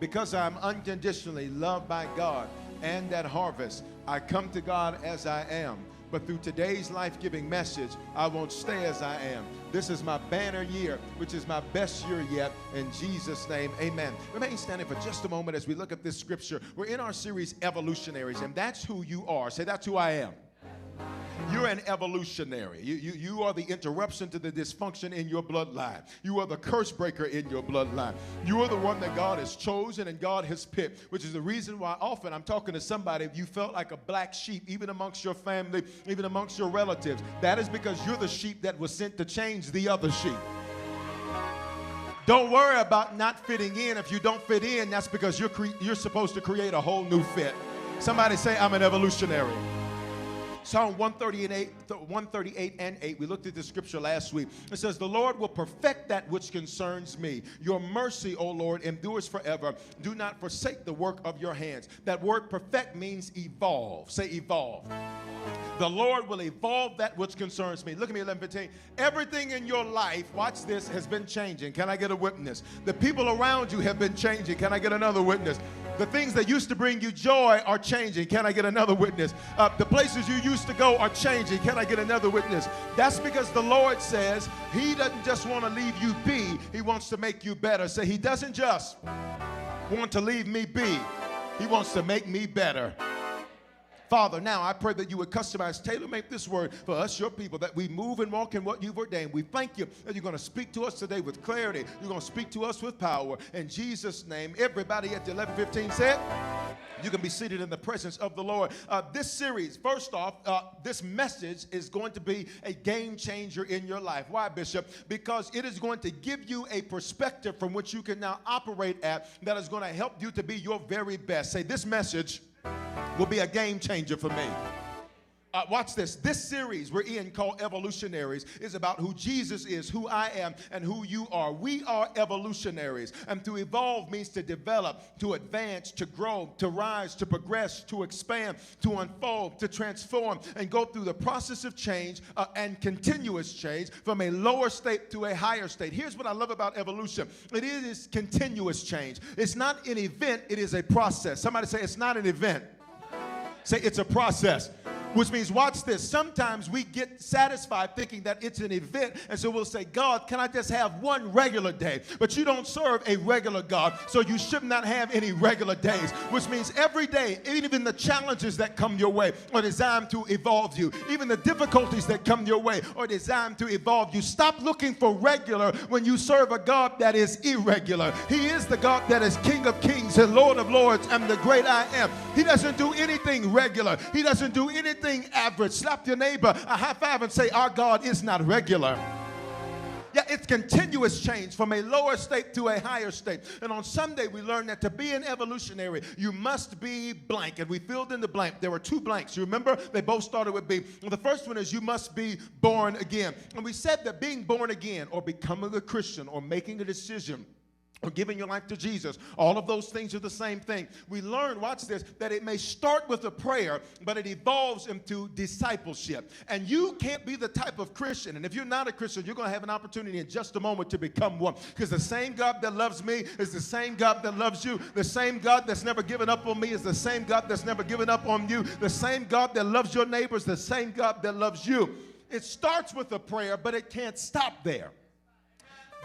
Because I'm unconditionally loved by God and at harvest, I come to God as I am. But through today's life-giving message, I won't stay as I am. This is my banner year, which is my best year yet. In Jesus' name, amen. Remain standing for just a moment as we look at this scripture. We're in our series, Evolutionaries, and that's who you are. Say, that's who I am. You're an evolutionary. You are the interruption to the dysfunction in your bloodline. You are the curse breaker in your bloodline. You are the one that God has chosen and God has picked, which is the reason why often I'm talking to somebody, if you felt like a black sheep, even amongst your family, even amongst your relatives, that is because you're the sheep that was sent to change the other sheep. Don't worry about not fitting in. If you don't fit in, that's because you're supposed to create a whole new fit. Somebody say, I'm an evolutionary. Psalm 138 and 8, we looked at the scripture last week. It says, the Lord will perfect that which concerns me. Your mercy, O Lord, endures forever. Do not forsake the work of your hands. That word perfect means evolve. Say evolve. The Lord will evolve that which concerns me. Look at me, 11:15. Everything in your life, watch this, has been changing. Can I get a witness? The people around you have been changing. Can I get another witness? The things that used to bring you joy are changing. Can I get another witness? The places you used to go are changing. Can I get another witness? That's because the Lord says he doesn't just want to leave you be. He wants to make you better. Say, he doesn't just want to leave me be. He wants to make me better. Father, now I pray that you would customize, tailor-make this word for us, your people, that we move and walk in what you've ordained. We thank you that you're going to speak to us today with clarity. You're going to speak to us with power. In Jesus' name, everybody at the 11:15 said, you can be seated in the presence of the Lord. This series, first off, this message is going to be a game changer in your life. Why, Bishop? Because it is going to give you a perspective from which you can now operate at that is going to help you to be your very best. Say, this message will be a game changer for me. Watch this. This series we're in called Evolutionaries is about who Jesus is, who I am, and who you are. We are evolutionaries. And to evolve means to develop, to advance, to grow, to rise, to progress, to expand, to unfold, to transform, and go through the process of change and continuous change from a lower state to a higher state. Here's what I love about evolution. It is continuous change. It's not an event. It is a process. Somebody say, it's not an event. Say, it's a process. Which means, watch this, sometimes we get satisfied thinking that it's an event, and so we'll say, God, can I just have one regular day? But you don't serve a regular God, so you should not have any regular days, which means every day, even the challenges that come your way are designed to evolve you. Even the difficulties that come your way are designed to evolve you. Stop looking for regular when you serve a God that is irregular. He is the God that is King of kings and Lord of lords and the great I am. He doesn't do anything regular. He doesn't do anything average. Slap your neighbor a high five and say, our God is not regular. Yeah, it's continuous change from a lower state to a higher state. And on Sunday, we learned that to be an evolutionary, you must be blank. And we filled in the blank. There were two blanks. You remember? They both started with B. And the first one is you must be born again. And we said that being born again or becoming a Christian or making a decision or giving your life to Jesus, all of those things are the same thing. We learned, watch this, that it may start with a prayer, but it evolves into discipleship. And you can't be the type of Christian, and if you're not a Christian, you're going to have an opportunity in just a moment to become one. Because the same God that loves me is the same God that loves you. The same God that's never given up on me is the same God that's never given up on you. The same God that loves your neighbors, the same God that loves you. It starts with a prayer, but it can't stop there.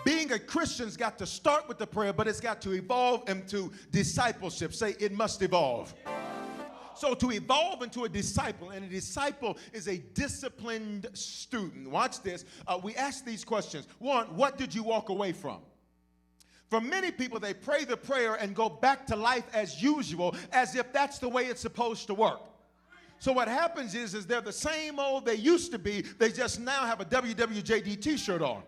Being a Christian's got to start with the prayer, but it's got to evolve into discipleship. Say, it must evolve. So to evolve into a disciple, and a disciple is a disciplined student. Watch this. We ask these questions. One, what did you walk away from? For many people, they pray the prayer and go back to life as usual, as if that's the way it's supposed to work. So what happens is they're the same old they used to be. They just now have a WWJD t-shirt on.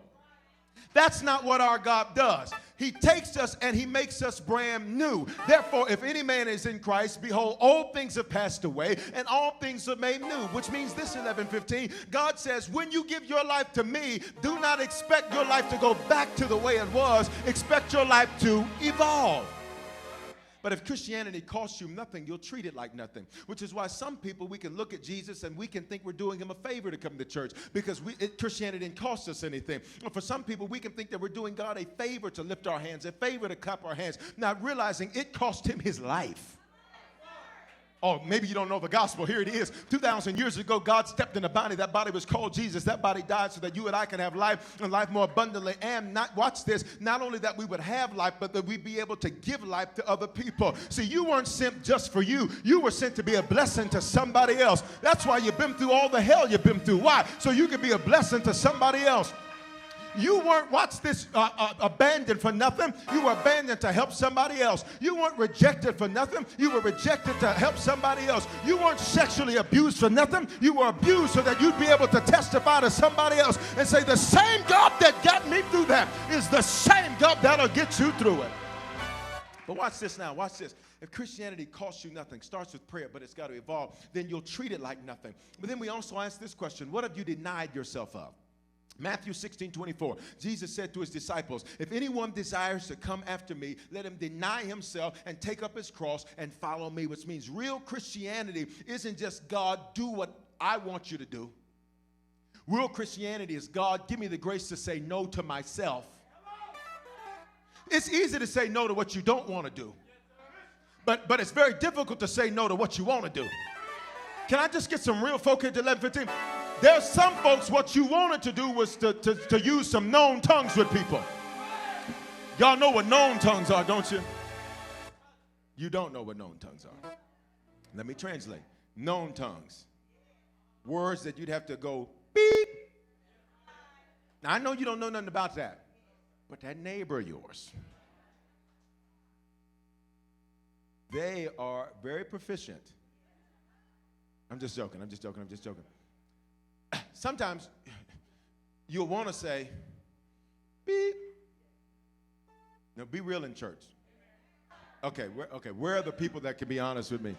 That's not what our God does. He takes us and he makes us brand new. Therefore, if any man is in Christ, behold, old things have passed away and all things are made new, which means this, 11:15, God says, when you give your life to me, do not expect your life to go back to the way it was. Expect your life to evolve. But if Christianity costs you nothing, you'll treat it like nothing. Which is why some people, we can look at Jesus and we can think we're doing him a favor to come to church because Christianity didn't cost us anything. Or for some people, we can think that we're doing God a favor to lift our hands, a favor to clap our hands, not realizing it cost him his life. Oh, maybe you don't know the gospel. Here it is. 2,000 years ago, God stepped in a body. That body was called Jesus. That body died so that you and I can have life and life more abundantly. And watch this, not only that we would have life, but that we'd be able to give life to other people. See, you weren't sent just for you. You were sent to be a blessing to somebody else. That's why you've been through all the hell you've been through. Why? So you could be a blessing to somebody else. You weren't, watch this, abandoned for nothing. You were abandoned to help somebody else. You weren't rejected for nothing. You were rejected to help somebody else. You weren't sexually abused for nothing. You were abused so that you'd be able to testify to somebody else and say, the same God that got me through that is the same God that'll get you through it. But watch this now. Watch this. If Christianity costs you nothing, starts with prayer, but it's got to evolve, then you'll treat it like nothing. But then we also ask this question: what have you denied yourself of? Matthew 16:24, Jesus said to his disciples, if anyone desires to come after me, let him deny himself and take up his cross and follow me, which means real Christianity isn't just God, do what I want you to do. Real Christianity is God, give me the grace to say no to myself. It's easy to say no to what you don't want to do, but it's very difficult to say no to what you want to do. Can I just get some real folk here at 11:15? There's some folks, what you wanted to do was to use some known tongues with people. Y'all know what known tongues are, don't you? You don't know what known tongues are. Let me translate. Known tongues. Words that you'd have to go beep. Now, I know you don't know nothing about that, but that neighbor of yours, they are very proficient. I'm just joking. Sometimes you'll want to say, beep. Now, be real in church. Okay, where are the people that can be honest with me?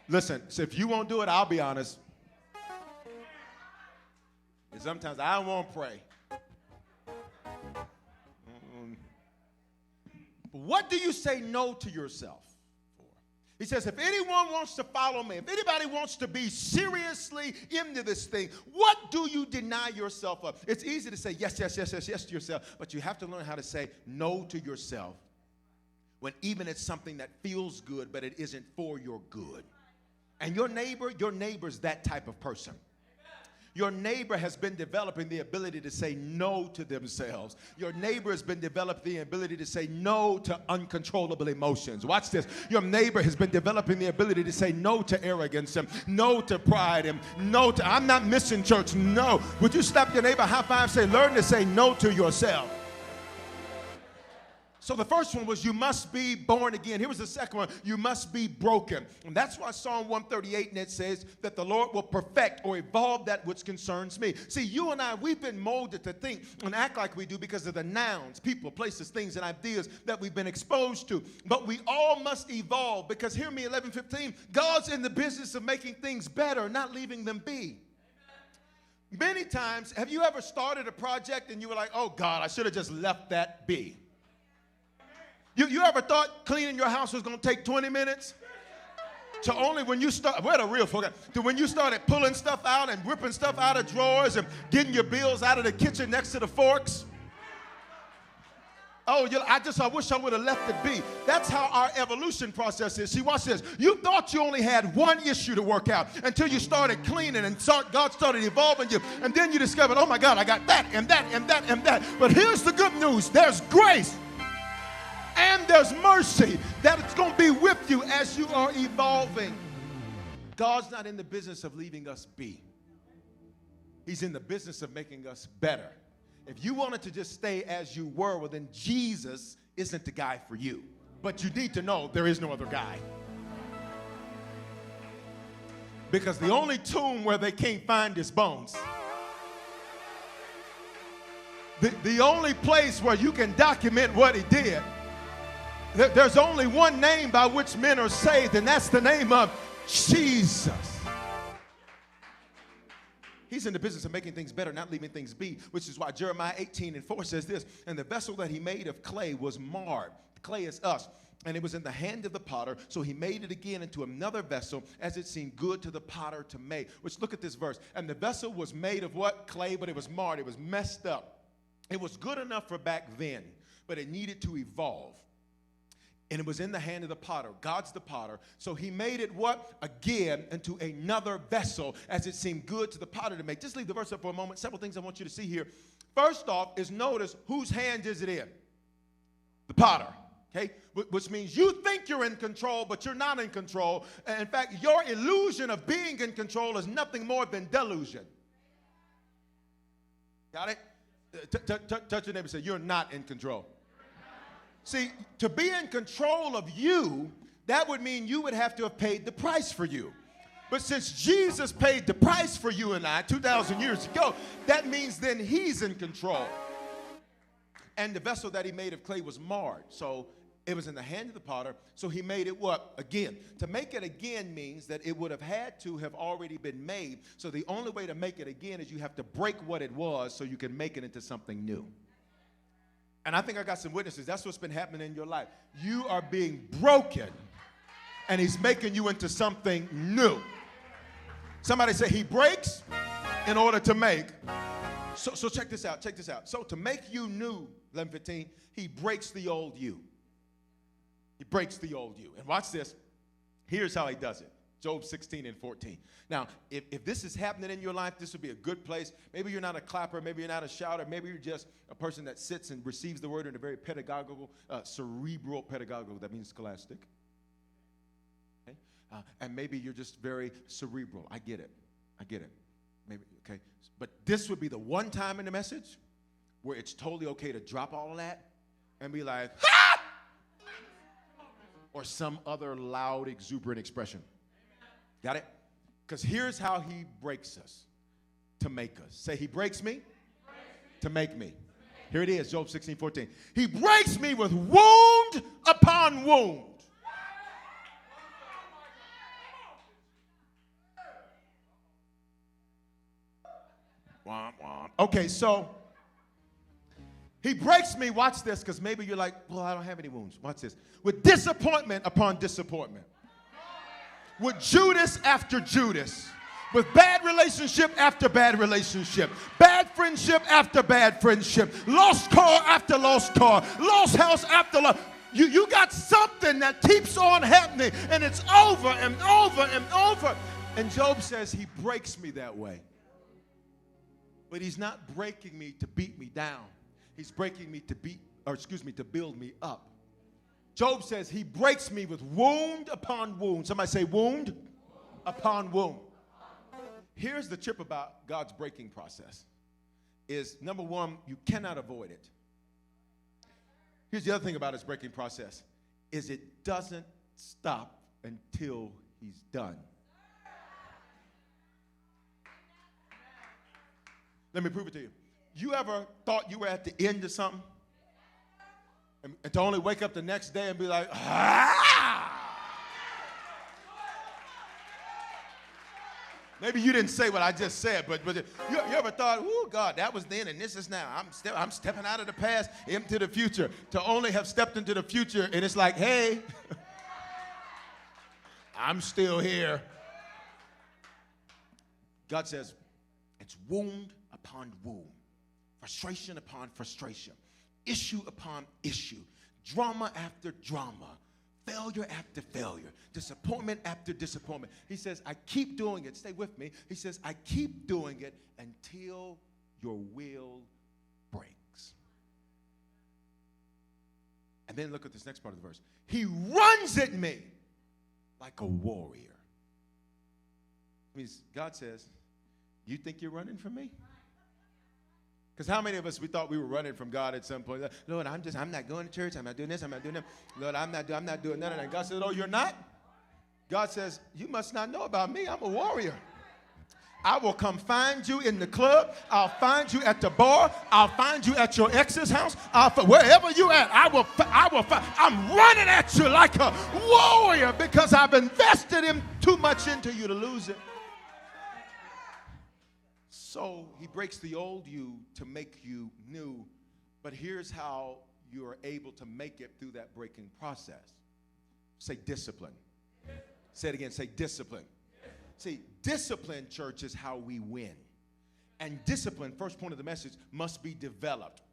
Listen, so if you won't do it, I'll be honest. And sometimes I won't pray. What do you say no to yourself? He says, if anyone wants to follow me, if anybody wants to be seriously into this thing, what do you deny yourself of? It's easy to say yes to yourself, but you have to learn how to say no to yourself when even it's something that feels good, but it isn't for your good. And your neighbor's that type of person. Your neighbor has been developing the ability to say no to themselves. Your neighbor has been developing the ability to say no to uncontrollable emotions. Watch this. Your neighbor has been developing the ability to say no to arrogance and no to pride and no to, I'm not missing church. No. Would you slap your neighbor high five, say, learn to say no to yourself. So the first one was you must be born again. Here was the second one, you must be broken. And that's why Psalm 138 and it says that the Lord will perfect or evolve that which concerns me. See, you and I, we've been molded to think and act like we do because of the nouns, people, places, things, and ideas that we've been exposed to. But we all must evolve because, hear me, 11:15, God's in the business of making things better, not leaving them be. Many times, have you ever started a project and you were like, oh God, I should have just left that be? You ever thought cleaning your house was going to take 20 minutes? To only when you start, where the real folk at? To when you started pulling stuff out and ripping stuff out of drawers and getting your bills out of the kitchen next to the forks? Oh, I wish I would have left it be. That's how our evolution process is. See, watch this. You thought you only had one issue to work out until you started cleaning and God started evolving you. And then you discovered, oh my God, I got that and that and that and that. But here's the good news. There's grace. And there's mercy that it's going to be with you as you are evolving. God's not in the business of leaving us be. He's in the business of making us better. If you wanted to just stay as you were, well, then Jesus isn't the guy for you. But you need to know there is no other guy. Because the only tomb where they can't find his bones, the only place where you can document what he did, there's only one name by which men are saved, and that's the name of Jesus. He's in the business of making things better, not leaving things be, which is why Jeremiah 18:4 says this, and the vessel that he made of clay was marred. Clay is us. and it was in the hand of the potter, so he made it again into another vessel, as it seemed good to the potter to make. Which, look at this verse. And the vessel was made of what? Clay, but it was marred. It was messed up. It was good enough for back then, but it needed to evolve. And it was in the hand of the potter. God's the potter. So he made it what? Again into another vessel, as it seemed good to the potter to make. Just leave the verse up for a moment. Several things I want you to see here. First off is notice whose hand is it in? The potter. Okay? Which means you think you're in control, but you're not in control. In fact, your illusion of being in control is nothing more than delusion. Got it? Touch your neighbor and say, you're not in control. See, to be in control of you, that would mean you would have to have paid the price for you. But since Jesus paid the price for you and I 2,000 years ago, that means then he's in control. And the vessel that he made of clay was marred. So it was in the hand of the potter. So he made it what? Again. To make it again means that it would have had to have already been made. So the only way to make it again is you have to break what it was so you can make it into something new. And I think I got some witnesses. That's what's been happening in your life. You are being broken, and he's making you into something new. Somebody say he breaks in order to make. So check this out. Check this out. So to make you new, 11:15, he breaks the old you. He breaks the old you. And watch this. Here's how he does it. Job 16:14. Now, if this is happening in your life, this would be a good place. Maybe you're not a clapper. Maybe you're not a shouter. Maybe you're just a person that sits and receives the word in a very pedagogical, cerebral pedagogical. That means scholastic. Okay? And maybe you're just very cerebral. I get it. I get it. Maybe, okay. But this would be the one time in the message where it's totally okay to drop all of that and be like, ha! Or some other loud, exuberant expression. Got it? Because here's how he breaks us to make us. Say, he breaks me to make me. Here it is, Job 16:14. He breaks me with wound upon wound. Okay, so he breaks me, watch this, because maybe you're like, well, I don't have any wounds. Watch this. With disappointment upon disappointment. With Judas after Judas. With bad relationship after bad relationship. Bad friendship after bad friendship. Lost car after lost car. Lost house after lost. You got something that keeps on happening, and it's over and over and over. And Job says he breaks me that way. But he's not breaking me to beat me down. He's breaking me to build me up. Job says he breaks me with wound upon wound. Somebody say wound upon wound. Here's the trip about God's breaking process. Is number one, you cannot avoid it. Here's the other thing about his breaking process. Is it doesn't stop until he's done. Let me prove it to you. You ever thought you were at the end of something? And to only wake up the next day and be like, ah! Maybe you didn't say what I just said, but you ever thought, oh, God, that was then and this is now. I'm stepping out of the past into the future. To only have stepped into the future and it's like, hey, I'm still here. God says, it's wound upon wound. Frustration upon frustration, issue upon issue, drama after drama, failure after failure, disappointment after disappointment. He says, I keep doing it. Stay with me. He says, I keep doing it until your will breaks. And then look at this next part of the verse. He runs at me like a warrior. It means God says, you think you're running from me? Because how many of us, we thought we were running from God at some point? Lord, I'm not going to church. I'm not doing this. I'm not doing that. Lord, I'm not doing none of that. God says, oh, you're not? God says, you must not know about me. I'm a warrior. I will come find you in the club. I'll find you at the bar. I'll find you at your ex's house. Wherever you at, I will find. I'm running at you like a warrior because I've invested too much into you to lose it. So he breaks the old you to make you new. But here's how you are able to make it through that breaking process. Say discipline. Say it again. Say discipline. See, discipline, church, is how we win. And discipline, first point of the message, must be developed.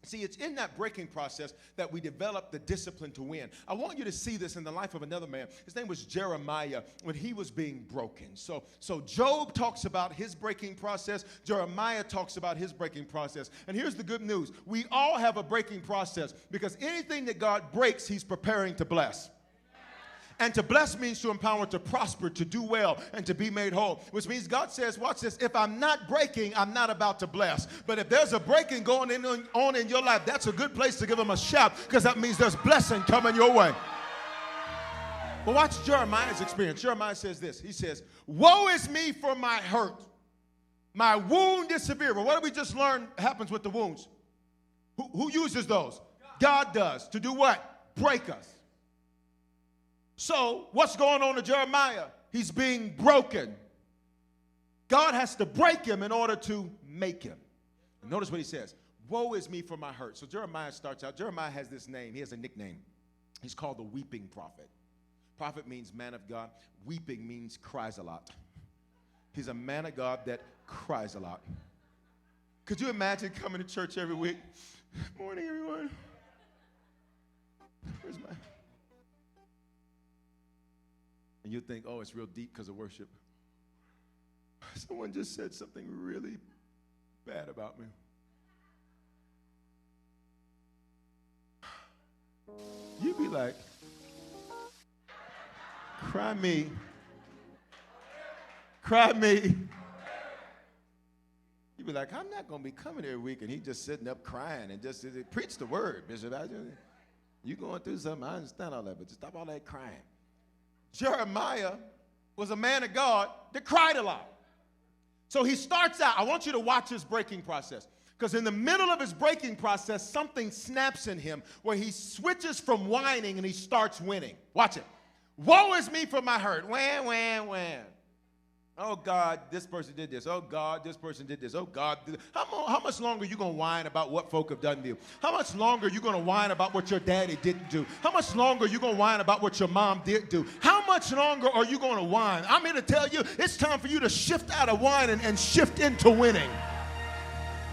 See, it's in that breaking process that we develop the discipline to win. I want you to see this in the life of another man. His name was Jeremiah when he was being broken. So Job talks about his breaking process. Jeremiah talks about his breaking process. And here's the good news. We all have a breaking process because anything that God breaks, he's preparing to bless. And to bless means to empower, to prosper, to do well, and to be made whole. Which means God says, watch this, if I'm not breaking, I'm not about to bless. But if there's a breaking going on in your life, that's a good place to give him a shout, because that means there's blessing coming your way. But watch Jeremiah's experience. Jeremiah says this. He says, woe is me for my hurt. My wound is severe. Well, what did we just learn happens with the wounds? Who uses those? God does. To do what? Break us. So what's going on to Jeremiah? He's being broken. God has to break him in order to make him. And notice what he says. Woe is me for my hurt. So Jeremiah starts out. Jeremiah has this name. He has a nickname. He's called the weeping prophet. Prophet means man of God. Weeping means cries a lot. He's a man of God that cries a lot. Could you imagine coming to church every week? Morning, everyone. Where's my... And you think, oh, it's real deep because of worship. Someone just said something really bad about me. You'd be like, cry me. Cry me. You'd be like, I'm not going to be coming every week, and he just sitting up crying and just preach the word, Bishop. You going through something, I understand all that, but just stop all that crying. Jeremiah was a man of God that cried a lot. So he starts out, I want you to watch his breaking process. Because in the middle of his breaking process, something snaps in him where he switches from whining and he starts winning. Watch it. Woe is me for my hurt. Wham, wham, wham. Oh, God, this person did this. Oh, God, this person did this. Oh, God. How much longer are you going to whine about what folk have done to you? How much longer are you going to whine about what your daddy didn't do? How much longer are you going to whine about what your mom did do? How much longer are you going to whine? I'm here to tell you, it's time for you to shift out of whining and shift into winning.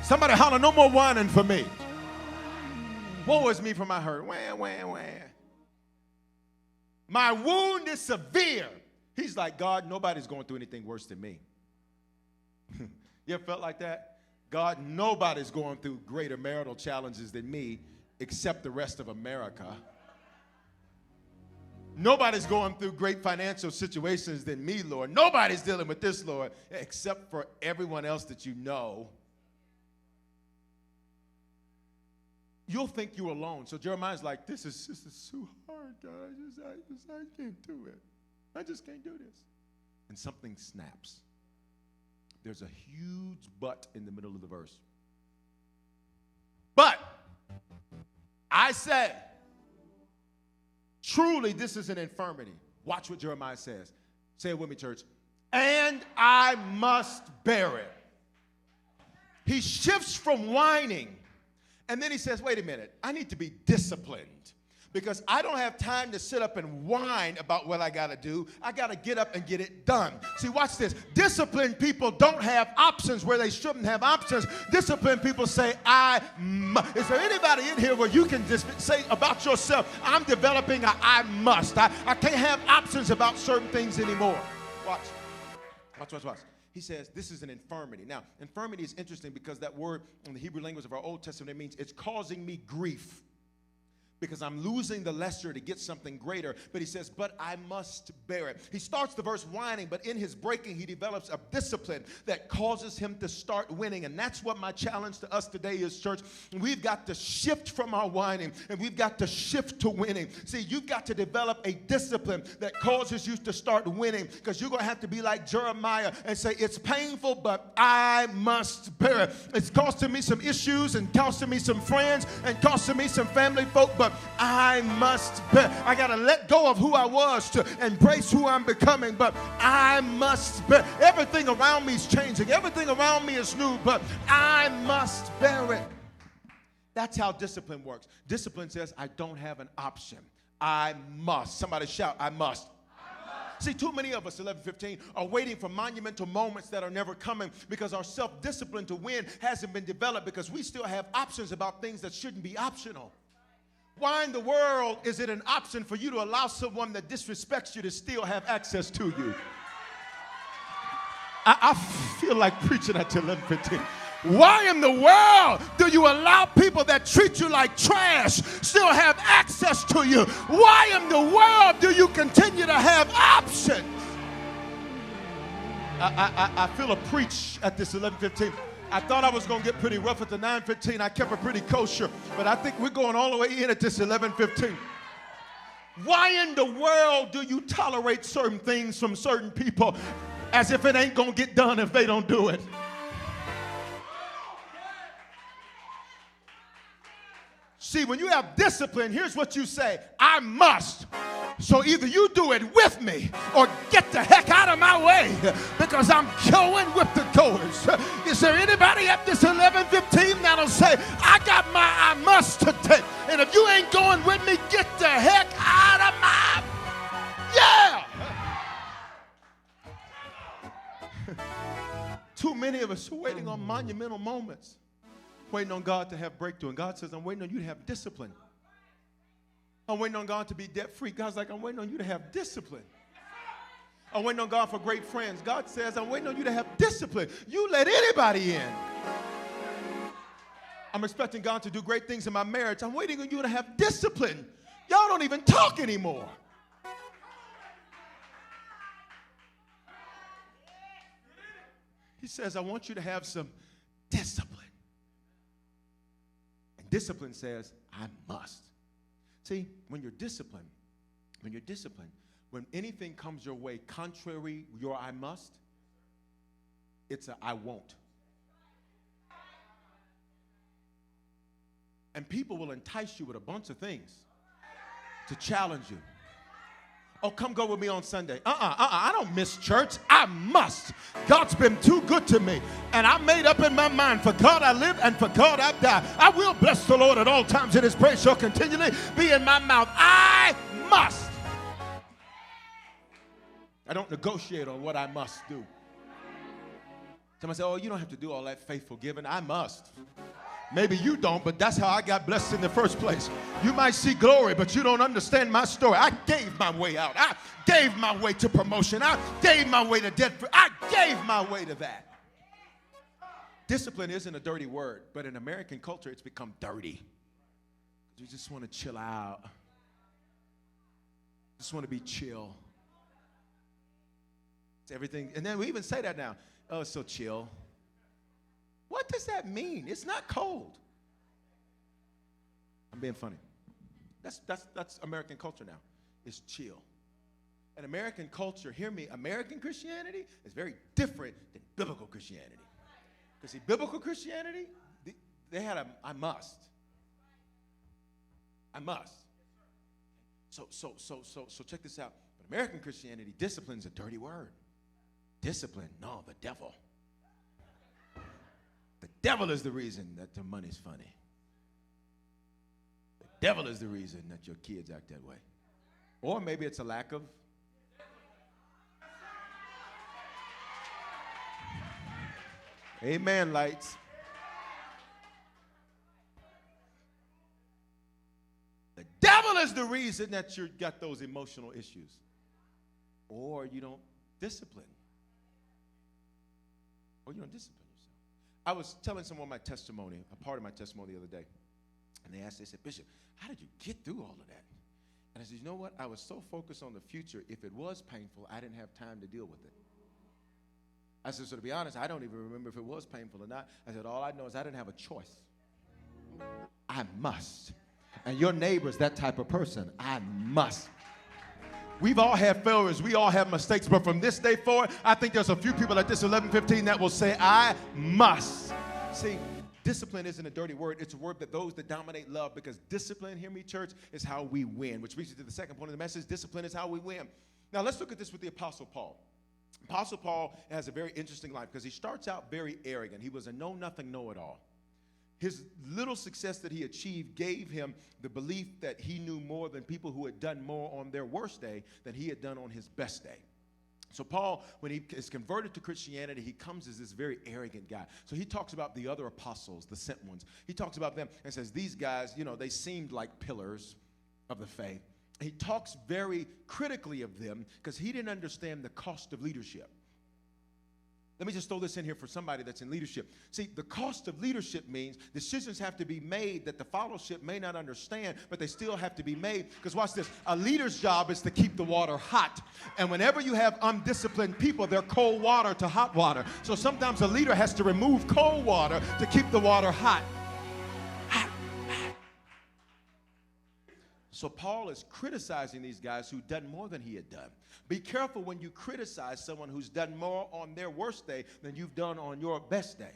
Somebody holler, no more whining for me. Woe is me for my hurt. Wham, wham, wham. My wound is severe. He's like, God, nobody's going through anything worse than me. You ever felt like that? God, nobody's going through greater marital challenges than me except the rest of America. Nobody's going through great financial situations than me, Lord. Nobody's dealing with this, Lord, except for everyone else that you know. You'll think you're alone. So Jeremiah's like, this is too hard, God. I can't do it. I just can't do this. And something snaps. There's a huge but in the middle of the verse. But I say, truly this is an infirmity. Watch what Jeremiah says. Say it with me, church. And I must bear it. He shifts from whining. And then he says, wait a minute. I need to be disciplined. Because I don't have time to sit up and whine about what I got to do. I got to get up and get it done. See, watch this. Disciplined people don't have options where they shouldn't have options. Disciplined people say, I must. Is there anybody in here where you can just say about yourself, I'm developing a I must. I can't have options about certain things anymore. Watch. He says, this is an infirmity. Now, infirmity is interesting because that word in the Hebrew language of our Old Testament, it means it's causing me grief. Because I'm losing the lesser to get something greater. But he says, but I must bear it. He starts the verse whining, but in his breaking, he develops a discipline that causes him to start winning. And that's what my challenge to us today is, church. We've got to shift from our whining, and we've got to shift to winning. See, you've got to develop a discipline that causes you to start winning, because you're going to have to be like Jeremiah and say, it's painful, but I must bear it. It's costing me some issues and costing me some friends and costing me some family folk, but I must bear. I got to let go of who I was to embrace who I'm becoming, but I must bear. Everything around me is changing. Everything around me is new, but I must bear it. That's how discipline works. Discipline says, I don't have an option. I must. Somebody shout, I must. See, too many of us, 11:15, are waiting for monumental moments that are never coming because our self-discipline to win hasn't been developed because we still have options about things that shouldn't be optional. Why in the world is it an option for you to allow someone that disrespects you to still have access to you? I feel like preaching at 11:15. Why in the world do you allow people that treat you like trash still have access to you? Why in the world do you continue to have options? I feel a preach at this 11:15. I thought I was going to get pretty rough at the 9:15. I kept it pretty kosher, but I think we're going all the way in at this 11:15. Why in the world do you tolerate certain things from certain people as if it ain't going to get done if they don't do it? See, when you have discipline, here's what you say: I must. So either you do it with me or get the heck out of my way because I'm going with the goers. Is there anybody at this 11:15 that'll say, I got my I must today, and if you ain't going with me, get the heck out of my... Yeah! Too many of us are waiting on monumental moments, waiting on God to have breakthrough. And God says, I'm waiting on you to have discipline. I'm waiting on God to be debt-free. God's like, I'm waiting on you to have discipline. I'm waiting on God for great friends. God says, I'm waiting on you to have discipline. You let anybody in. I'm expecting God to do great things in my marriage. I'm waiting on you to have discipline. Y'all don't even talk anymore. He says, I want you to have some discipline. And discipline says, I must. See, when you're disciplined, when anything comes your way contrary your I must, it's a I won't. And people will entice you with a bunch of things to challenge you. Oh, come go with me on Sunday. I don't miss church. I must. God's been too good to me. And I made up in my mind, for God I live and for God I die. I will bless the Lord at all times, and his praise shall continually be in my mouth. I must. I don't negotiate on what I must do. Somebody say, oh, you don't have to do all that faithful giving. I must. Maybe you don't, but that's how I got blessed in the first place. You might see glory, but you don't understand my story. I gave my way out. I gave my way to promotion. I gave my way to debt free. I gave my way to that. Discipline isn't a dirty word, but in American culture, it's become dirty. You just want to chill out. Just want to be chill. It's everything. And then we even say that now. Oh, it's so chill. What does that mean? It's not cold. I'm being funny. That's American culture now. It's chill. And American culture, hear me, American Christianity is very different than biblical Christianity. Because see, biblical Christianity, they had a I must. I must. So check this out. But American Christianity, discipline's a dirty word. Discipline, no, the devil. The devil is the reason that the money's funny. The devil is the reason that your kids act that way. Or maybe it's a lack of. Amen, lights. The devil is the reason that you got those emotional issues. Or you don't discipline. Or you don't discipline. I was telling someone my testimony, a part of my testimony the other day, and they said, Bishop, how did you get through all of that? And I said, you know what? I was so focused on the future, if it was painful, I didn't have time to deal with it. I said, so to be honest, I don't even remember if it was painful or not. I said, all I know is I didn't have a choice. I must. And your neighbor's that type of person. I must. We've all had failures. We all have mistakes. But from this day forward, I think there's a few people at this 11:15 that will say, I must. See, discipline isn't a dirty word. It's a word that those that dominate love, because discipline, hear me, church, is how we win. Which brings us to the second point of the message. Discipline is how we win. Now, let's look at this with the Apostle Paul. Apostle Paul has a very interesting life because he starts out very arrogant. He was a know-nothing, know-it-all. his little success that he achieved gave him the belief that he knew more than people who had done more on their worst day than he had done on his best day. So Paul, when he is converted to Christianity, he comes as this very arrogant guy. So he talks about the other apostles, the sent ones. He talks about them and says, these guys, they seemed like pillars of the faith. He talks very critically of them because he didn't understand the cost of leadership. Let me just throw this in here for somebody that's in leadership. See, the cost of leadership means decisions have to be made that the fellowship may not understand, but they still have to be made. Because watch this, a leader's job is to keep the water hot. And whenever you have undisciplined people, they're cold water to hot water. So sometimes a leader has to remove cold water to keep the water hot. So Paul is criticizing these guys who've done more than he had done. Be careful when you criticize someone who's done more on their worst day than you've done on your best day.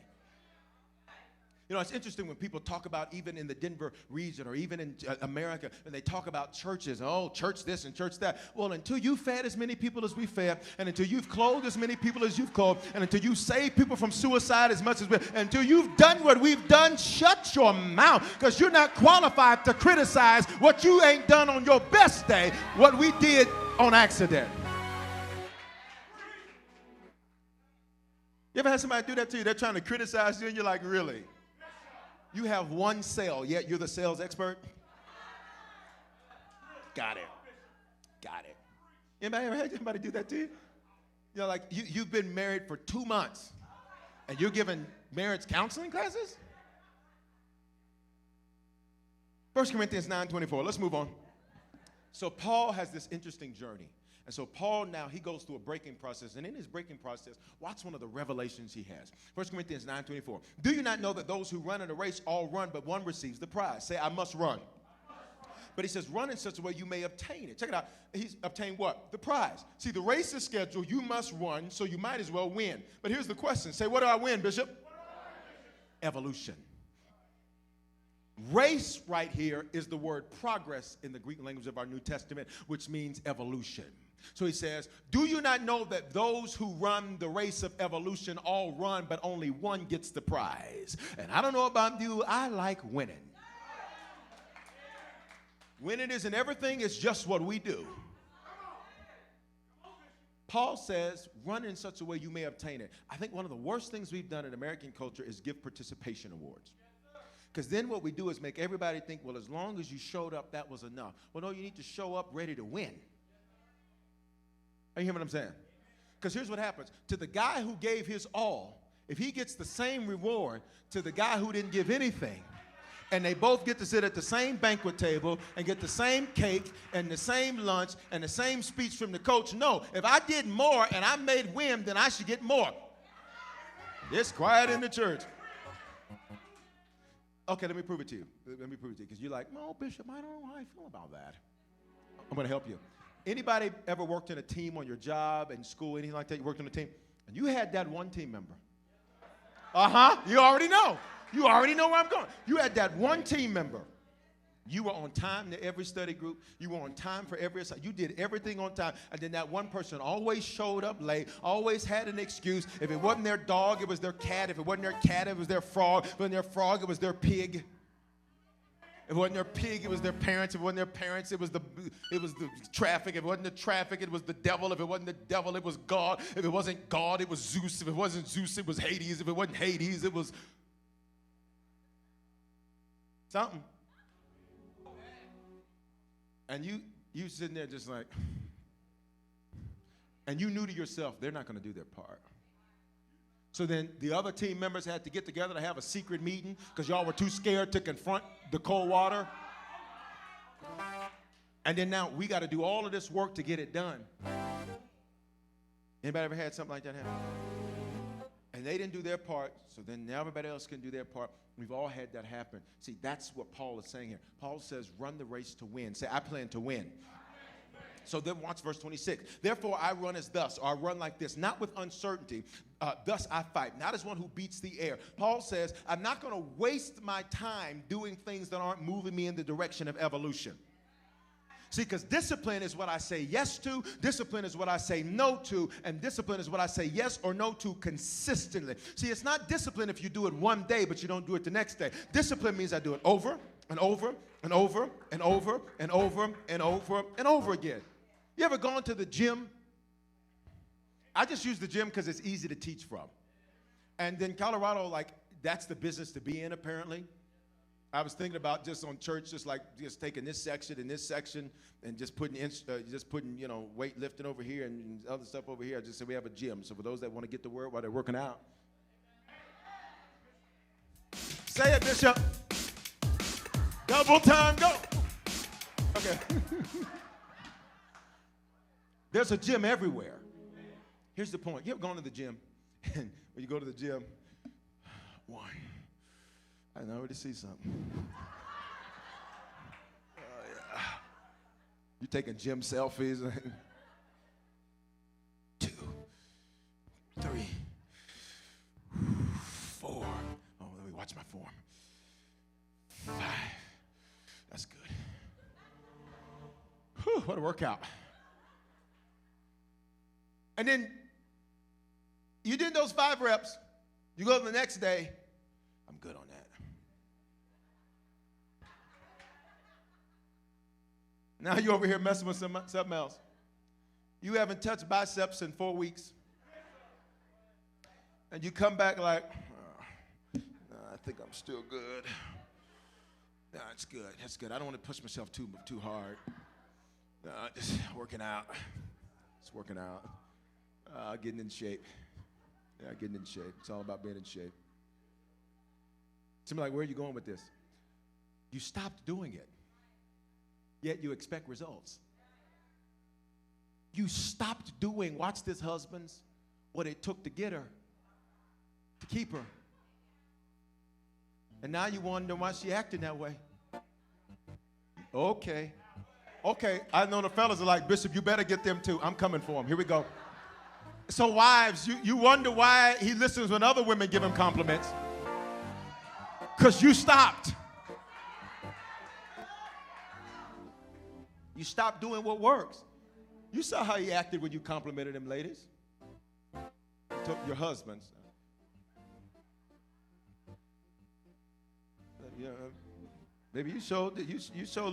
It's interesting when people talk about, even in the Denver region or even in America, and they talk about churches, church this and church that. Well, until you fed as many people as we fed, and until you've clothed as many people as you've clothed, and until you saved people from suicide as much as we, until you've done what we've done, shut your mouth, because you're not qualified to criticize what you ain't done on your best day, what we did on accident. You ever had somebody do that to you? They're trying to criticize you, and you're like, really? You have one sale, yet you're the sales expert? Got it. Anybody ever had anybody do that to you? Like you've been married for 2 months, and you're giving marriage counseling classes? 1 Corinthians 9:24. Let's move on. So Paul has this interesting journey. And so Paul now, he goes through a breaking process. And in his breaking process, watch one of the revelations he has. 1 Corinthians 9:24. Do you not know that those who run in a race all run, but one receives the prize? Say, I must run. But he says, run in such a way you may obtain it. Check it out. He's obtained what? The prize. See, the race is scheduled. You must run, so you might as well win. But here's the question. Say, what do I win, Bishop? Evolution. Race right here is the word progress in the Greek language of our New Testament, which means evolution. So he says, do you not know that those who run the race of evolution all run, but only one gets the prize? And I don't know about you, I like winning. Winning isn't everything, it's just what we do. Paul says, run in such a way you may obtain it. I think one of the worst things we've done in American culture is give participation awards. Because then what we do is make everybody think, well, as long as you showed up, that was enough. Well, no, you need to show up ready to win. Are you hearing what I'm saying? Because here's what happens. To the guy who gave his all, if he gets the same reward to the guy who didn't give anything, and they both get to sit at the same banquet table and get the same cake and the same lunch and the same speech from the coach, no, if I did more and I made win, then I should get more. It's quiet in the church. Okay, let me prove it to you. Because you're like, no, Bishop, I don't know how I feel about that. I'm going to help you. Anybody ever worked in a team on your job, in school, anything like that? You worked on a team, and you had that one team member. You already know. You already know where I'm going. You had that one team member. You were on time to every study group. You were on time for every assignment. You did everything on time. And then that one person always showed up late, always had an excuse. If it wasn't their dog, it was their cat. If it wasn't their cat, it was their frog. If it wasn't their frog, it was their pig. If it wasn't their pig, it was their parents. If it wasn't their parents, it was the traffic. If it wasn't the traffic, it was the devil. If it wasn't the devil, it was God. If it wasn't God, it was Zeus. If it wasn't Zeus, it was Hades. If it wasn't Hades, it was something. And you sitting there just like, and you knew to yourself, they're not going to do their part. So then the other team members had to get together to have a secret meeting because y'all were too scared to confront the cold water. And then now we got to do all of this work to get it done. Anybody ever had something like that happen? And they didn't do their part, so then now everybody else can do their part. We've all had that happen. See, that's what Paul is saying here. Paul says, run the race to win. Say, I plan to win. So then watch verse 26. Therefore I run as thus, or I run like this, not with uncertainty. Thus I fight, not as one who beats the air. Paul says, I'm not going to waste my time doing things that aren't moving me in the direction of evolution. See, because discipline is what I say yes to, discipline is what I say no to, and discipline is what I say yes or no to consistently. See, it's not discipline if you do it one day, but you don't do it the next day. Discipline means I do it over and over and over and over and over and over and over again. You ever gone to the gym? I just use the gym because it's easy to teach from. And then Colorado, like, that's the business to be in, apparently. I was thinking about just on church, just taking this section and this section and just putting weightlifting over here and other stuff over here. I just said we have a gym. So for those that want to get the word while they're working out. Say it, Bishop. Double time, go. Okay. There's a gym everywhere. Here's the point. You ever gone to the gym? And when you go to the gym, one. I can already see something. Yeah. You taking gym selfies. 2, 3, 4. Oh, let me watch my form. 5. That's good. Whew, what a workout. And then you did those 5 reps. You go to the next day. I'm good on that. Now you're over here messing with something else. You haven't touched biceps in 4 weeks. And you come back like, I think I'm still good. No, it's good. That's good. I don't want to push myself too hard. Just working out. It's working out. Getting in shape. Yeah, getting in shape. It's all about being in shape. Somebody like, where are you going with this? You stopped doing it, yet you expect results. You stopped doing, watch this, husbands, what it took to get her, to keep her. And now you wonder why she acting that way. Okay. I know the fellas are like, Bishop, you better get them too. I'm coming for them. Here we go. So wives, you wonder why he listens when other women give him compliments. Because you stopped. You stopped doing what works. You saw how he acted when you complimented him, ladies. You took your husbands. Maybe you showed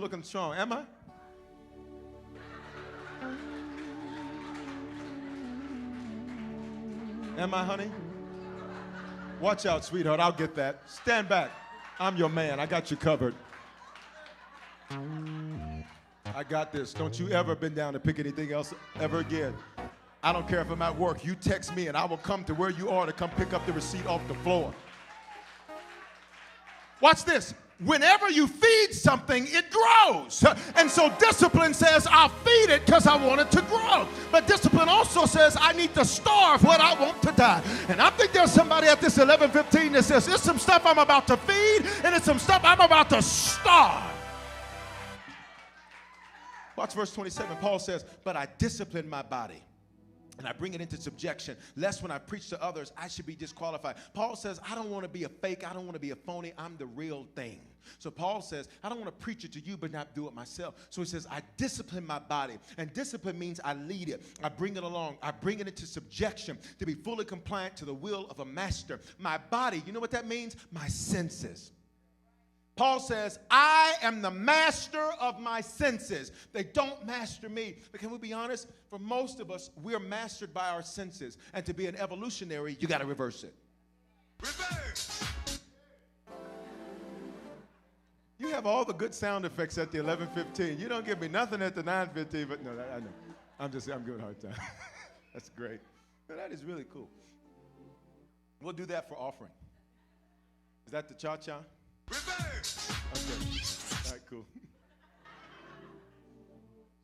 looking strong. Am I? Am I, honey? Watch out, sweetheart. I'll get that. Stand back. I'm your man. I got you covered. I got this. Don't you ever bend down to pick anything else ever again. I don't care if I'm at work. You text me and I will come to where you are to come pick up the receipt off the floor. Watch this. Whenever you feed something, it grows. And so discipline says, I'll feed it because I want it to grow. But discipline also says, I need to starve what I want to die. And I think there's somebody at this 11:15 that says, there's some stuff I'm about to feed, and it's some stuff I'm about to starve. Watch verse 27. Paul says, but I discipline my body. And I bring it into subjection, lest when I preach to others, I should be disqualified. Paul says, I don't want to be a fake. I don't want to be a phony. I'm the real thing. So Paul says, I don't want to preach it to you, but not do it myself. So he says, I discipline my body. And discipline means I lead it. I bring it along. I bring it into subjection to be fully compliant to the will of a master. My body, you know what that means? My senses. Paul says, I am the master of my senses. They don't master me. But can we be honest? For most of us, we're mastered by our senses. And to be an evolutionary, you got to reverse it. Reverse! You have all the good sound effects at the 11:15. You don't give me nothing at the 9:15, but no, I know. I'm giving a hard time. That's great. But that is really cool. We'll do that for offering. Is that the cha-cha? Reverse. Okay. All right, cool.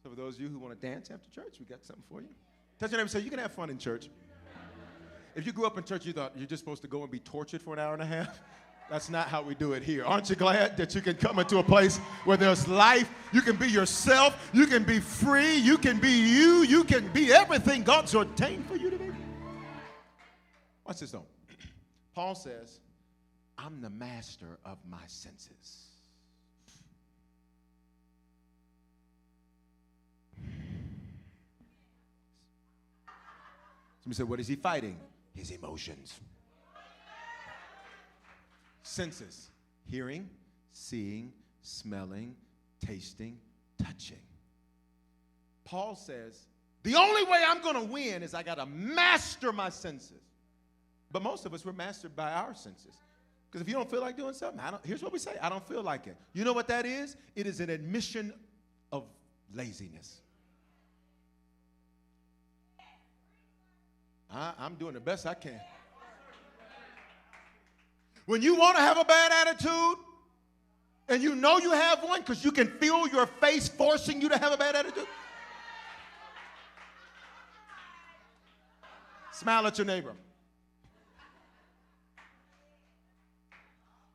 So for those of you who want to dance after church, we got something for you. Touch your neighbor and say, you can have fun in church. If you grew up in church, you thought you're just supposed to go and be tortured for an hour and a half. That's not how we do it here. Aren't you glad that you can come into a place where there's life? You can be yourself. You can be free. You can be you. You can be everything God's ordained for you to be. Watch this though. Paul says, I'm the master of my senses. Somebody said, what is he fighting? His emotions. Senses. Hearing, seeing, smelling, tasting, touching. Paul says, the only way I'm going to win is I got to master my senses. But most of us, we're mastered by our senses. Because if you don't feel like doing something, here's what we say, I don't feel like it. You know what that is? It is an admission of laziness. I'm doing the best I can. When you want to have a bad attitude, and you know you have one because you can feel your face forcing you to have a bad attitude, smile at your neighbor.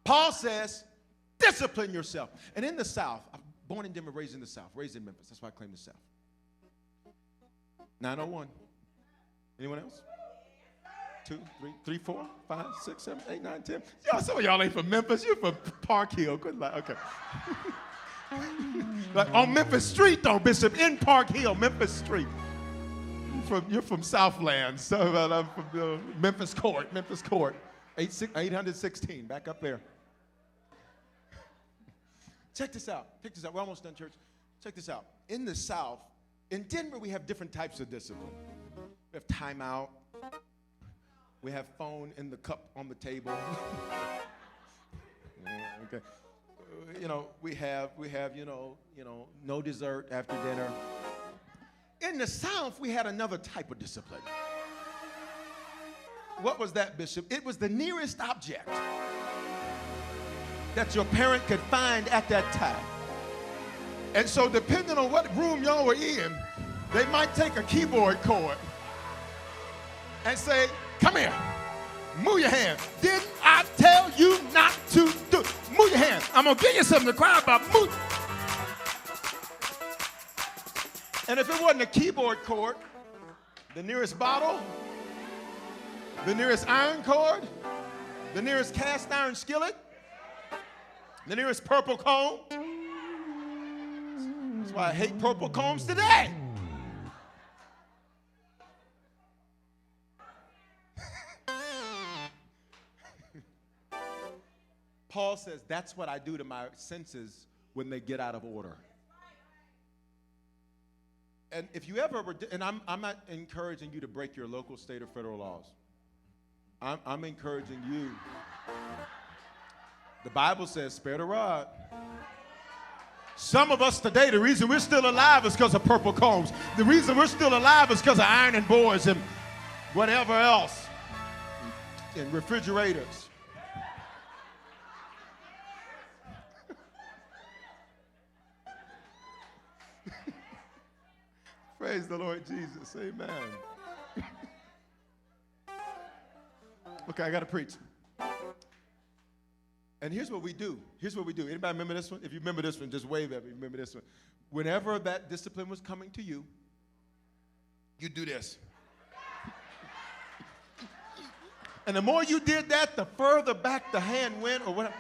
Paul says, discipline yourself. And in the South, I'm born in Denver, raised in the South, raised in Memphis. That's why I claim the South. 901. Anyone else? 2, 3, 4, 5, 6, 7, 8, 9, 10. Y'all, some of y'all ain't from Memphis. You're from Park Hill. Good luck. Okay. Like on Memphis Street, though, Bishop, in Park Hill, Memphis Street. You're from Southland. So I'm from Memphis Court. 816, back up there. Check this out. We're almost done, church. Check this out. In the South, in Denver, we have different types of discipline. We have timeout. We have phone in the cup on the table. Okay. We have no dessert after dinner. In the South, we had another type of discipline. What was that, Bishop? It was the nearest object that your parent could find at that time. And so depending on what room y'all were in, they might take a keyboard cord and say, come here, move your hand. Didn't I tell you not to do it? Move your hand. I'm going to give you something to cry about. Move. And if it wasn't a keyboard cord, the nearest bottle, the nearest iron cord, the nearest cast iron skillet, the nearest purple comb. That's why I hate purple combs today. Paul says that's what I do to my senses when they get out of order. And if you ever, and I'm not encouraging you to break your local, state, or federal laws. I'm encouraging you. The Bible says, spare the rod. Some of us today, the reason we're still alive is because of purple combs. The reason we're still alive is because of iron and boards and whatever else. And refrigerators. Praise the Lord Jesus. Amen. Okay, I got to preach. And here's what we do. Anybody remember this one? If you remember this one, just wave at me. Remember this one. Whenever that discipline was coming to you, you do this. And the more you did that, the further back the hand went or whatever.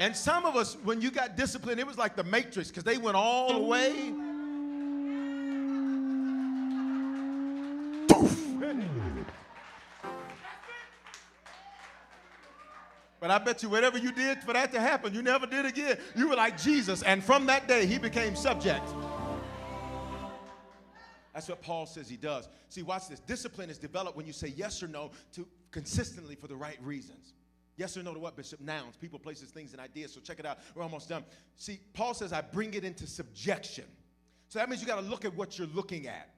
And some of us, when you got disciplined, it was like the Matrix because they went all the way. But I bet you whatever you did for that to happen, you never did again. You were like Jesus, and from that day, he became subject. That's what Paul says he does. See, watch this. Discipline is developed when you say yes or no to consistently for the right reasons. Yes or no to what, Bishop? Nouns, people, places, things, and ideas. So check it out. We're almost done. See, Paul says I bring it into subjection. So that means you got to look at what you're looking at.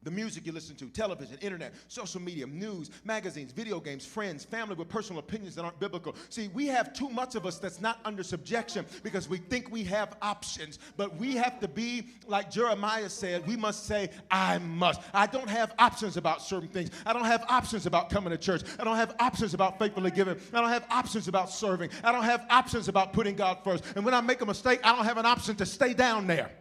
The music you listen to, television, internet, social media, news, magazines, video games, friends, family with personal opinions that aren't biblical. See, we have too much of us that's not under subjection because we think we have options. But we have to be, like Jeremiah said, we must say, I must. I don't have options about certain things. I don't have options about coming to church. I don't have options about faithfully giving. I don't have options about serving. I don't have options about putting God first. And when I make a mistake, I don't have an option to stay down there.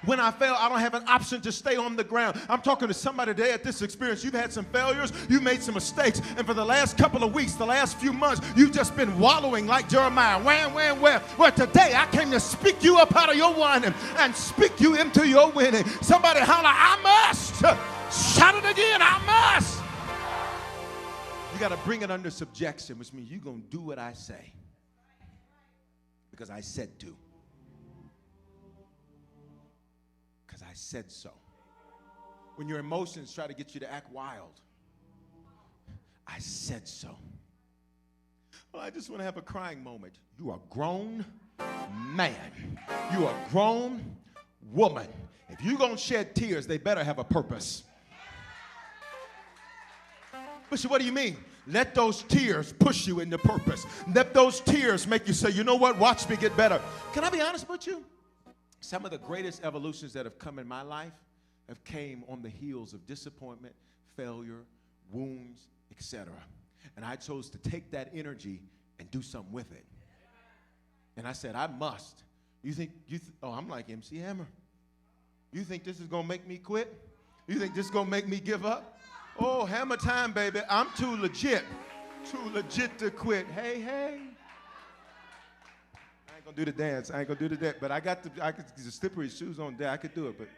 When I fail, I don't have an option to stay on the ground. I'm talking to somebody today at this experience. You've had some failures. You made some mistakes. And for the last couple of weeks, the last few months, you've just been wallowing like Jeremiah. Well, today I came to speak you up out of your whining and speak you into your winning. Somebody holler, I must Shout it again, I must. You got to bring it under subjection, which means you're going to do what I say. Because I said to. Because I said so. When your emotions try to get you to act wild, I said so. Well, I just want to have a crying moment. You are a grown man. You are a grown woman. If you're going to shed tears, they better have a purpose. Bishop, what do you mean? Let those tears push you into purpose. Let those tears make you say, you know what? Watch me get better. Can I be honest with you? Some of the greatest evolutions that have come in my life have came on the heels of disappointment, failure, wounds, etc. And I chose to take that energy and do something with it. And I said, I must. Oh, I'm like MC Hammer. You think this is going to make me quit? You think this is going to make me give up? Oh, hammer time, baby. I'm too legit to quit. Hey, hey. I ain't going to do the dance. I ain't going to do the dance. But I got the slippery shoes on there. I could do it, but.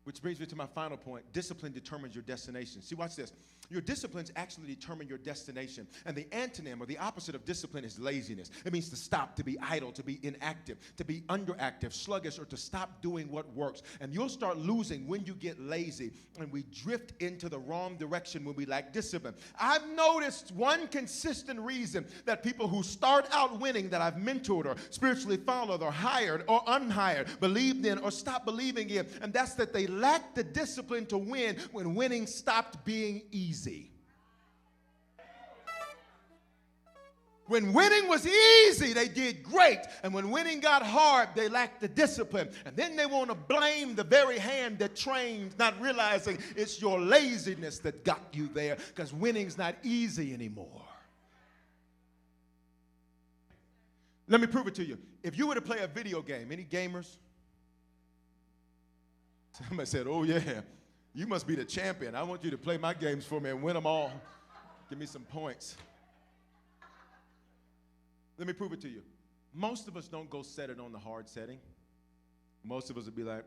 Which brings me to my final point. Discipline determines your destination. See, watch this. Your disciplines actually determine your destination. And the antonym or the opposite of discipline is laziness. It means to stop, to be idle, to be inactive, to be underactive, sluggish, or to stop doing what works. And you'll start losing when you get lazy and we drift into the wrong direction when we lack discipline. I've noticed one consistent reason that people who start out winning that I've mentored or spiritually followed or hired or unhired, believed in or stopped believing in, and that's that they lacked the discipline to win when winning stopped being easy. When winning was easy, they did great. And when winning got hard, they lacked the discipline. And then they want to blame the very hand that trains, not realizing it's your laziness that got you there, because winning's not easy anymore. Let me prove it to you. If you were to play a video game, any gamers? Somebody said, oh, yeah, you must be the champion. I want you to play my games for me and win them all. Give me some points. Let me prove it to you. Most of us don't go set it on the hard setting. Most of us would be like,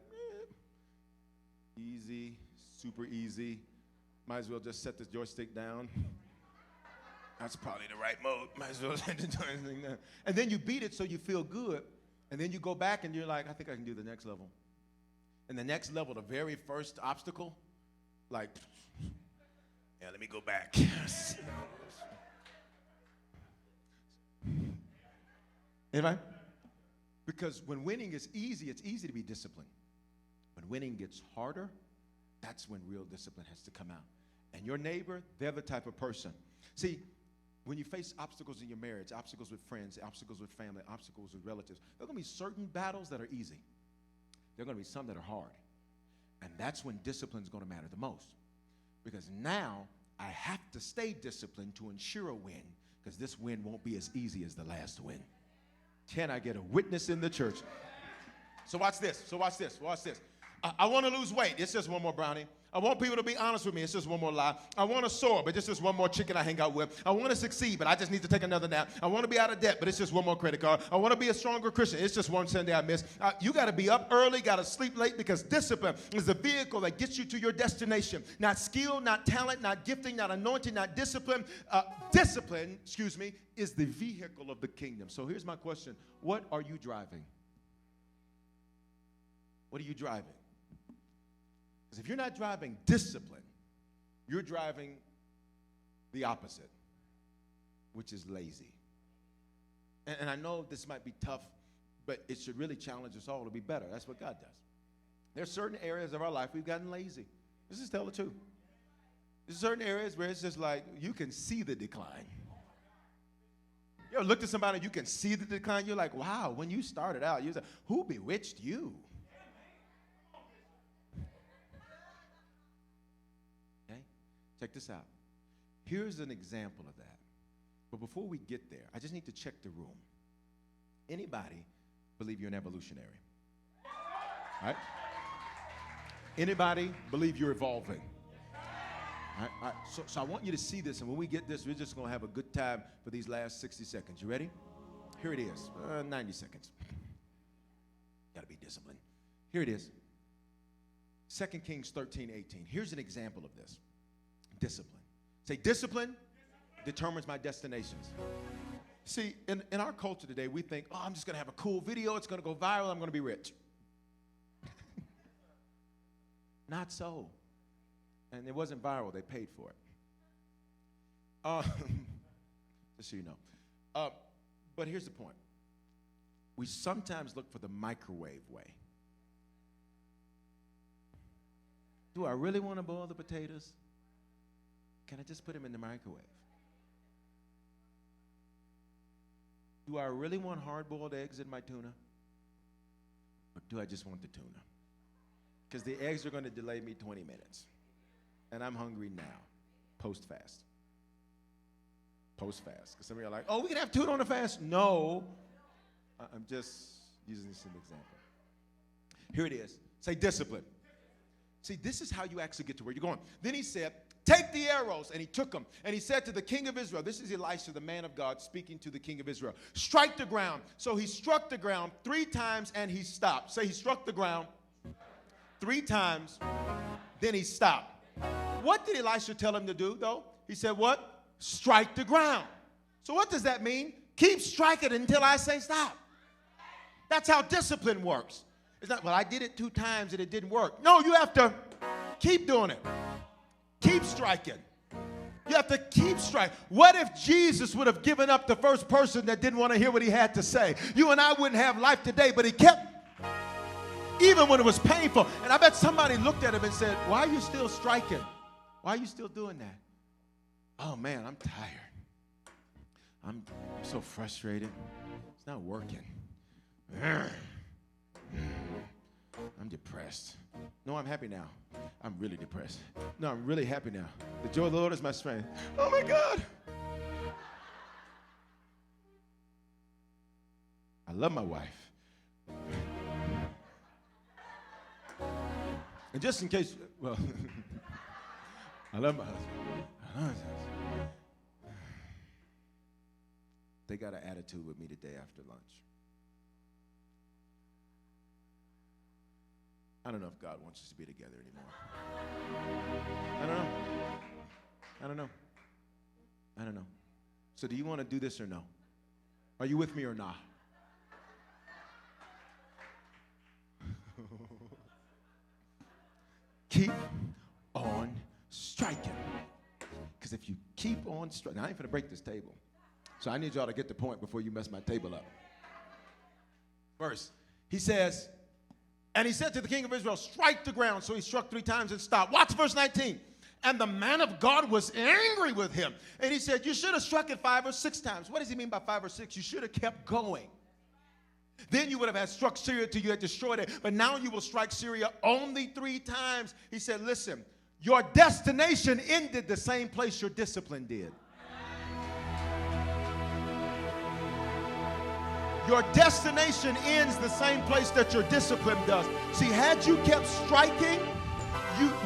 easy, super easy. Might as well just set the joystick down. That's probably the right mode. Might as well set the joystick down. And then you beat it so you feel good. And then you go back and you're like, I think I can do the next level. And the next level, the very first obstacle, like, yeah, let me go back. Anybody? Because when winning is easy, it's easy to be disciplined. When winning gets harder, that's when real discipline has to come out. And your neighbor, they're the type of person. See, when you face obstacles in your marriage, obstacles with friends, obstacles with family, obstacles with relatives, there are going to be certain battles that are easy. There are going to be some that are hard. And that's when discipline is going to matter the most. Because now I have to stay disciplined to ensure a win, because this win won't be as easy as the last win. Can I get a witness in the church? So watch this. Watch this. I want to lose weight. It's just one more brownie. I want people to be honest with me. It's just one more lie. I want to soar, but it's just one more chicken I hang out with. I want to succeed, but I just need to take another nap. I want to be out of debt, but it's just one more credit card. I want to be a stronger Christian. It's just one Sunday I miss. You got to be up early, got to sleep late, because discipline is the vehicle that gets you to your destination. Not skill, not talent, not gifting, not anointing, not discipline. Discipline, is the vehicle of the kingdom. So here's my question. What are you driving? What are you driving? Because if you're not driving discipline, you're driving the opposite, which is lazy. And I know this might be tough, but it should really challenge us all to be better. That's what God does. There's certain areas of our life we've gotten lazy. Let's just tell the truth. There's certain areas where it's just like you can see the decline. You ever looked at somebody and you can see the decline? You're like, wow, when you started out, you said, who bewitched you? Check this out. Here's an example of that. But before we get there, I just need to check the room. Anybody believe you're an evolutionary? All right? Anybody believe you're evolving? All right? So I want you to see this, and when we get this, we're just going to have a good time for these last 60 seconds. You ready? Here it is. 90 seconds. Got to be disciplined. Here it is. 2 Kings 13:18. Here's an example of this. Discipline. Say, discipline determines my destinations. See, in our culture today, we think, oh, I'm just going to have a cool video. It's going to go viral. I'm going to be rich. Not so. And it wasn't viral. They paid for it. Just so you know. But here's the point. We sometimes look for the microwave way. Do I really want to boil the potatoes? Can I just put them in the microwave? Do I really want hard-boiled eggs in my tuna? Or do I just want the tuna? Because the eggs are going to delay me 20 minutes. And I'm hungry now, post-fast. Post-fast. Because some of you are like, oh, we can have tuna on the fast. No. I'm just using this as an example. Here it is. Say discipline. See, this is how you actually get to where you're going. Then he said, take the arrows, and he took them. And he said to the king of Israel, this is Elisha, the man of God, speaking to the king of Israel, strike the ground. So he struck the ground 3 times, and he stopped. Say, he struck the ground 3 times, then he stopped. What did Elisha tell him to do, though? He said, what? Strike the ground. So what does that mean? Keep striking until I say stop. That's how discipline works. It's not, well, I did it 2 times and it didn't work. No, you have to keep doing it. Keep striking. You have to keep striking. What if Jesus would have given up the first person that didn't want to hear what he had to say? You and I wouldn't have life today, but he kept, even when it was painful. And I bet somebody looked at him and said, why are you still striking? Why are you still doing that? Oh, man, I'm tired. I'm so frustrated. It's not working. I'm depressed. No, I'm happy now. I'm really depressed. No, I'm really happy now. The joy of the Lord is my strength. Oh, my God. I love my wife. And just in case, well, I love my husband. They got an attitude with me today after lunch. I don't know if God wants us to be together anymore. I don't know. So do you want to do this or no? Are you with me or not? Keep on striking. Because if you keep on striking, I ain't going to break this table. So I need y'all to get the point before you mess my table up. Verse, he says, and he said to the king of Israel, strike the ground. So he struck 3 times and stopped. Watch verse 19. And the man of God was angry with him. And he said, you should have struck it 5 or 6 times. What does he mean by 5 or 6? You should have kept going. Then you would have had struck Syria till you had destroyed it. But now you will strike Syria only 3 times. He said, listen, your destination ended the same place your discipline did. Your destination ends the same place that your discipline does. See, had you kept striking,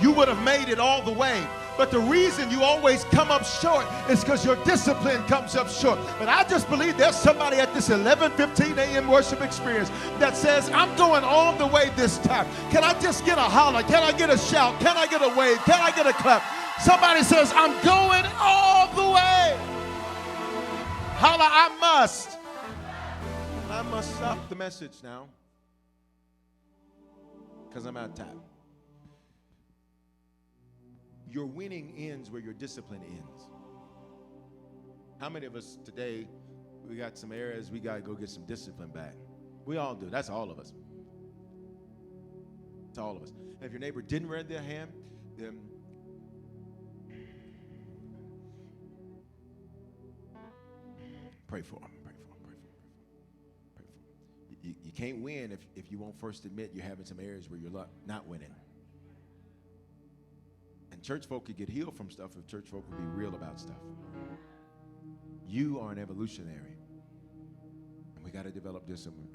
you would have made it all the way. But the reason you always come up short is because your discipline comes up short. But I just believe there's somebody at this 11:15 a.m. worship experience that says, I'm going all the way this time. Can I just get a holler? Can I get a shout? Can I get a wave? Can I get a clap? Somebody says, I'm going all the way. Holler, I must. I must stop the message now because I'm out of time. Your winning ends where your discipline ends. How many of us today, we got some areas we got to go get some discipline back? We all do. That's all of us. It's all of us. And if your neighbor didn't raise their hand, then pray for them. You can't win if you won't first admit you're having some areas where you're not winning. And church folk could get healed from stuff if church folk would be real about stuff. You are an evolutionary. And we got to develop discipline.